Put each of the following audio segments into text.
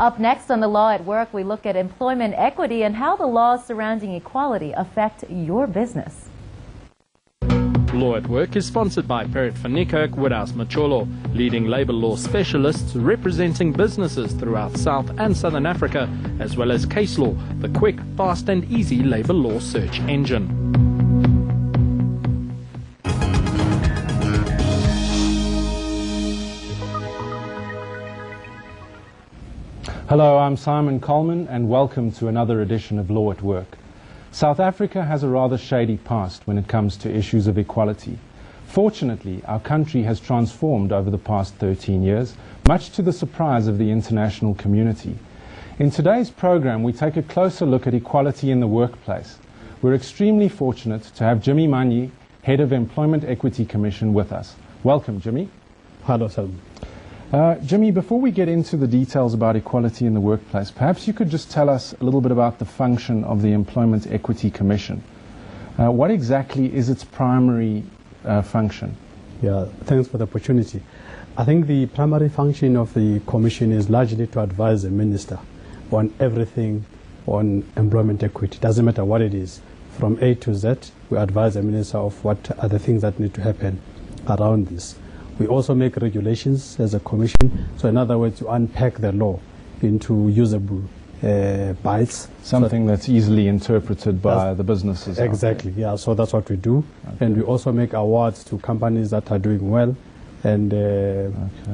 Up next on The Law at Work, we look at employment equity and how the laws surrounding equality affect your business. Law at Work is sponsored by Perit van Niekerk Woodhouse Macholo, leading labour law specialists representing businesses throughout South and Southern Africa, as well as Case Law, the quick, fast and easy labour law search engine. Hello, I'm Simon Colman and welcome to another edition of Law at Work. South Africa has a rather shady past when it comes to issues of equality. Fortunately, our country has transformed over the past 13 years, much to the surprise of the international community. In today's program, we take a closer look at equality in the workplace. We're extremely fortunate to have Jimmy Manyi, Head of Employment Equity Commission, with us. Welcome, Jimmy. Hello, Simon. Jimmy, before we get into the details about equality in the workplace, perhaps you could just tell us a little bit about the function of the Employment Equity Commission. What exactly is its primary function? Yeah, thanks for the opportunity. I think the primary function of the Commission is largely to advise the Minister on everything on employment equity. Doesn't matter what it is. From A to Z, we advise the Minister of what are the things that need to happen around this. We also make regulations as a commission, so in other words, to unpack the law into usable bites. Something that's easily interpreted by the businesses. Exactly, yeah, so that's what we do. Okay. And we also make awards to companies that are doing well. And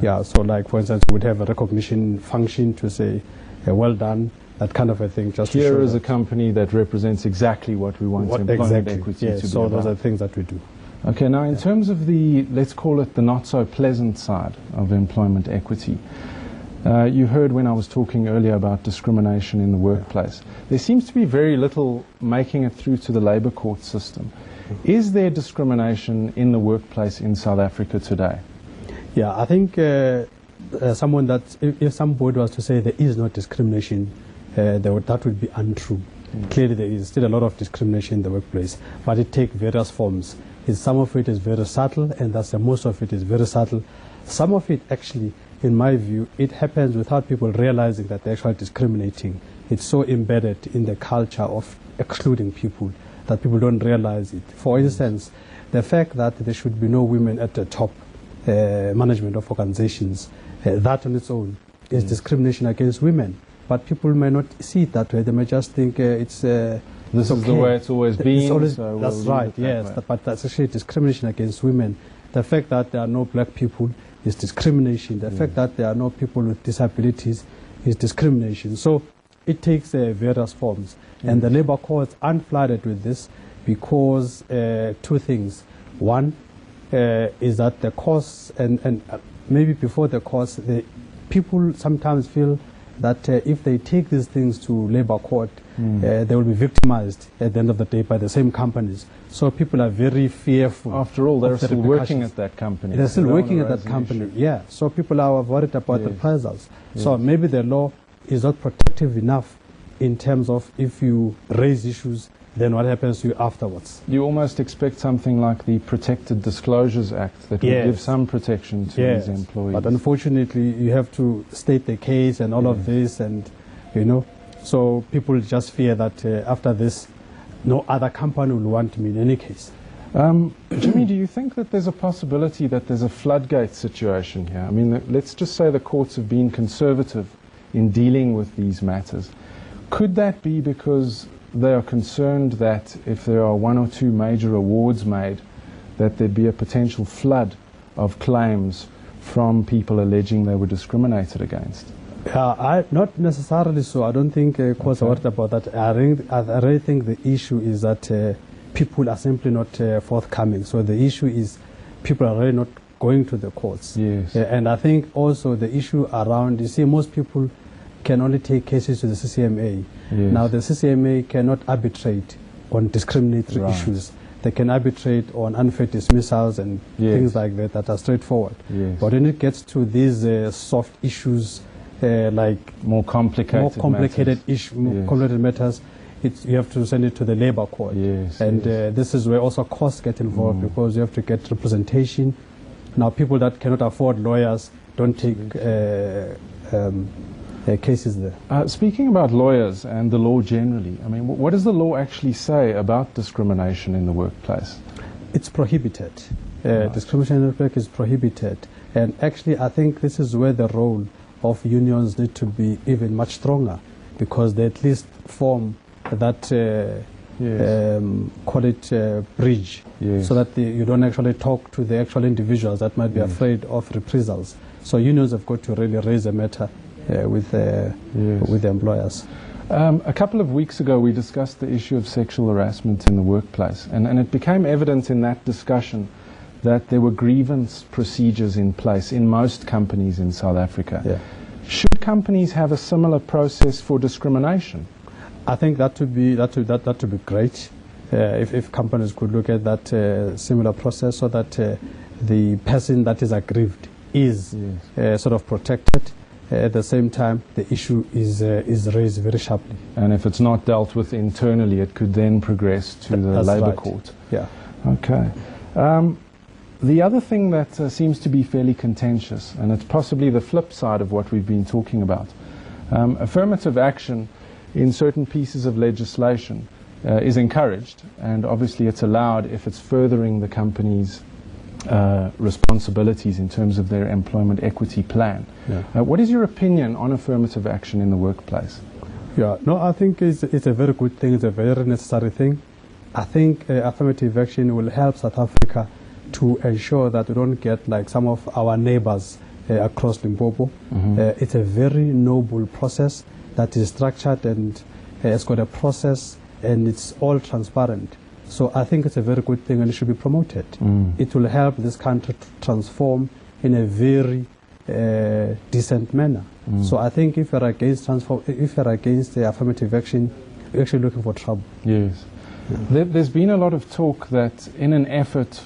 yeah, so like for instance, we would have a recognition function to say, well done, that kind of a thing. Just here is a company that represents exactly what we want employment equity to be so about. Those are things that we do. Okay, now in terms of the, let's call it the not so pleasant side of employment equity, you heard when I was talking earlier about discrimination in the workplace. There seems to be very little making it through to the labour court system. Is there discrimination in the workplace in South Africa today? Yeah, I think if somebody was to say there is no discrimination, that would be untrue. Clearly there is still a lot of discrimination in the workplace, but it takes various forms. Some of it is very subtle, and most of it is very subtle. Some of it actually, in my view, it happens without people realizing that they're actually discriminating. It's so embedded in the culture of excluding people that people don't realize it. For instance, the fact that there should be no women at the top management of organizations, that on its own is discrimination against women. But people may not see it that way. They may just think it's this is the way it's always been. So that's right, yes. But that's actually discrimination against women. The fact that there are no black people is discrimination. The fact that there are no people with disabilities is discrimination. So it takes various forms. And the labor courts aren't flooded with this because two things. One is that the courts, and maybe before the courts, the people sometimes feel that if they take these things to labor court, they will be victimized at the end of the day by the same companies. So people are very fearful. After all, they're still working at that company. They're still working at that company, yeah. So people are worried about the reprisals. So maybe the law is not protective enough in terms of if you raise issues, then what happens to you afterwards. You almost expect something like the Protected Disclosures Act that would give some protection to these employees. But unfortunately, you have to state the case and all of this, and you know, so people just fear that after this, no other company will want me in any case. Jimmy, do you think that there's a possibility that there's a floodgate situation here? I mean, let's just say the courts have been conservative in dealing with these matters. Could that be because they are concerned that if there are one or two major awards made, that there'd be a potential flood of claims from people alleging they were discriminated against? Not necessarily so. I don't think courts are worried about that. I really think the issue is that people are simply not forthcoming. So the issue is people are really not going to the courts. Yes. And I think also the issue around, you see, most people can only take cases to the CCMA. Yes. Now the CCMA cannot arbitrate on discriminatory issues. They can arbitrate on unfair dismissals and things like that are straightforward. Yes. But when it gets to these soft issues, like more complicated matters, you have to send it to the labor court. Yes, and this is where also costs get involved because you have to get representation. Now people that cannot afford lawyers don't take cases there. Speaking about lawyers and the law generally, I mean, what does the law actually say about discrimination in the workplace? It's prohibited. Discrimination in the workplace is prohibited. And actually, I think this is where the role of unions need to be even much stronger, because they at least form that call it bridge, so that you don't actually talk to the actual individuals that might be afraid of reprisals. So unions have got to really raise a matter with the employers. A couple of weeks ago we discussed the issue of sexual harassment in the workplace, and it became evident in that discussion that there were grievance procedures in place in most companies in South Africa. Should companies have a similar process for discrimination? I think that would be great if companies could look at that similar process, so that the person that is aggrieved is sort of protected. At the same time, the issue is raised very sharply. And if it's not dealt with internally, it could then progress to the Labour Court. Yeah. Okay. The other thing that seems to be fairly contentious, and it's possibly the flip side of what we've been talking about, affirmative action in certain pieces of legislation is encouraged, and obviously it's allowed if it's furthering the company's responsibilities in terms of their employment equity plan. What is your opinion on affirmative action in the workplace? No, I think it's a very good thing. It's a very necessary thing. I think affirmative action will help South Africa to ensure that we don't get like some of our neighbors across Limpopo. It's a very noble process that is structured, and it's got a process, and it's all transparent. So I think it's a very good thing, and it should be promoted. It will help this country to transform in a very decent manner. So I think if you're against the affirmative action, you're actually looking for trouble. Yes. There's been a lot of talk that in an effort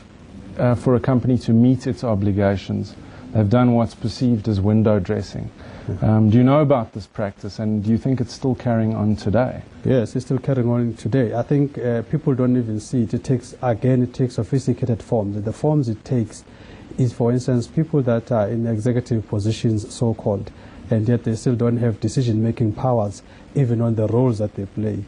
for a company to meet its obligations, they've done what's perceived as window dressing. Do you know about this practice, and do you think it's still carrying on today? Yes, it's still carrying on today. I think people don't even see it. It takes sophisticated forms. The forms it takes is, for instance, people that are in executive positions, so-called, and yet they still don't have decision-making powers, even on the roles that they play.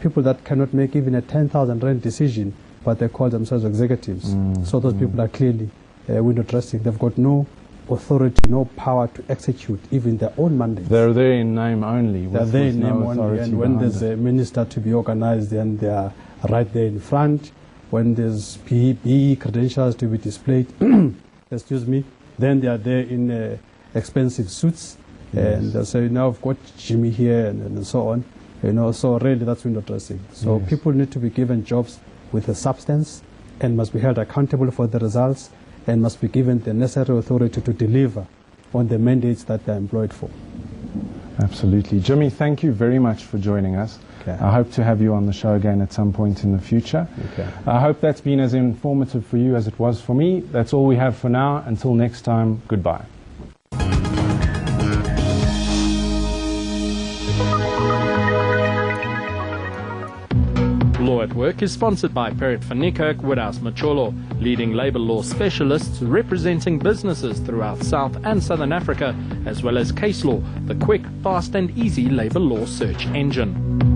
People that cannot make even a 10,000 rand decision, but they call themselves executives. So those people are clearly window dressing. They've got no authority, no power to execute even their own mandates. They're there in name only. They're there in name no only, and when there's a minister to be organized, then they are right there in front. When there's PE credentials to be displayed, excuse me, then they are there in expensive suits, and they say, now I've got Jimmy here, and so on. So really that's window dressing. So people need to be given jobs with a substance, and must be held accountable for the results, and must be given the necessary authority to deliver on the mandates that they're employed for. Absolutely. Jimmy, thank you very much for joining us. I hope to have you on the show again at some point in the future. I hope that's been as informative for you as it was for me. That's all we have for now. Until next time, goodbye. Law at Work is sponsored by Perrett van Niekerk Woodhouse Macholo, leading labour law specialists representing businesses throughout South and Southern Africa, as well as Case Law, the quick, fast and easy labour law search engine.